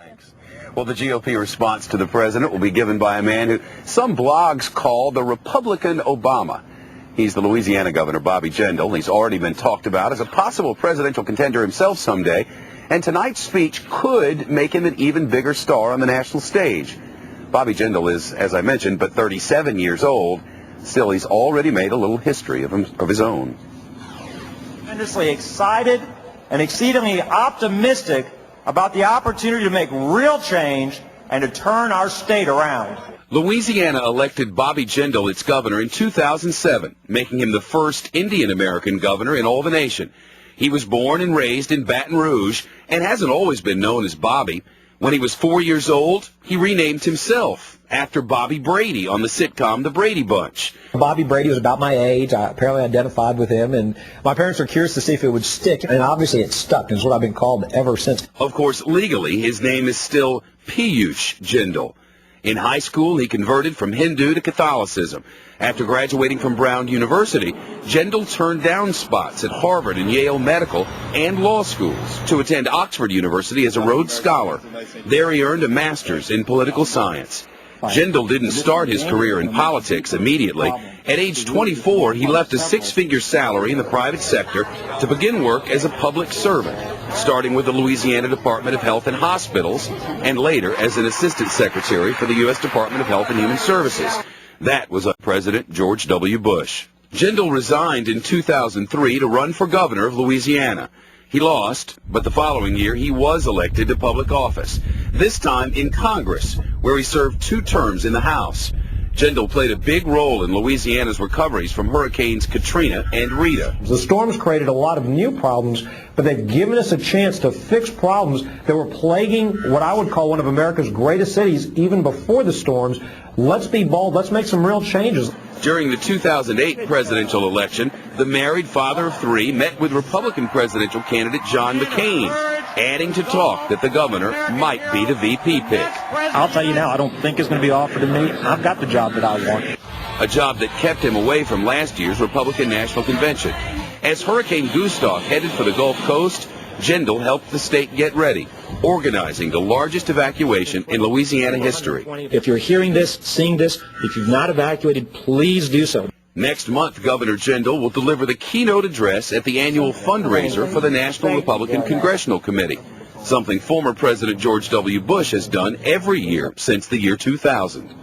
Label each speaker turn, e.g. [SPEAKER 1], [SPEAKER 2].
[SPEAKER 1] Thanks. Well, the GOP response to the president will be given by a man who some blogs call the Republican Obama. He's the Louisiana governor, Bobby Jindal. He's already been talked about as a possible presidential contender himself someday, and tonight's speech could make him an even bigger star on the national stage. Bobby Jindal is, as I mentioned, but 37 years old. Still, he's already made a little history of his own.
[SPEAKER 2] Tremendously excited and exceedingly optimistic about the opportunity to make real change and to turn our state around.
[SPEAKER 1] Louisiana elected Bobby Jindal its governor in 2007, making him the first Indian-American governor in all the nation. He was born and raised in Baton Rouge and hasn't always been known as Bobby. When he was 4 years old, he renamed himself after Bobby Brady on the sitcom The Brady Bunch.
[SPEAKER 3] Bobby Brady was about my age. I apparently identified with him, and my parents were curious to see if it would stick, and obviously it stuck. It's what I've been called ever since.
[SPEAKER 1] Of course, legally, his name is still Piyush Jindal. In high school, he converted from Hindu to Catholicism. After graduating from Brown University, Jindal turned down spots at Harvard and Yale Medical and law schools to attend Oxford University as a Rhodes Scholar. There he earned a master's in political science. Jindal didn't start his career in politics immediately. At age 24, he left a six-figure salary in the private sector to begin work as a public servant, starting with the Louisiana Department of Health and Hospitals, and later as an assistant secretary for the U.S. Department of Health and Human Services. That was under President George W. Bush. Jindal resigned in 2003 to run for governor of Louisiana. He lost, but the following year he was elected to public office, this time in Congress, where he served 2 terms in the House. Jindal played a big role in Louisiana's recoveries from Hurricanes Katrina and Rita.
[SPEAKER 3] The storms created a lot of new problems, but they've given us a chance to fix problems that were plaguing what I would call one of America's greatest cities even before the storms. Let's be bold. Let's make some real changes.
[SPEAKER 1] During the 2008 presidential election, the married father of 3 met with Republican presidential candidate John McCain, adding to talk that the governor might be the VP pick.
[SPEAKER 2] I'll tell you now, I don't think it's going to be offered to me. I've got the job that I want.
[SPEAKER 1] A job that kept him away from last year's Republican National Convention. As Hurricane Gustav headed for the Gulf Coast, Jindal helped the state get ready, organizing the largest evacuation in Louisiana history.
[SPEAKER 3] If you're hearing this, seeing this, if you've not evacuated, please do so.
[SPEAKER 1] Next month, Governor Jindal will deliver the keynote address at the annual fundraiser for the National Republican Congressional Committee, something former President George W. Bush has done every year since the year 2000.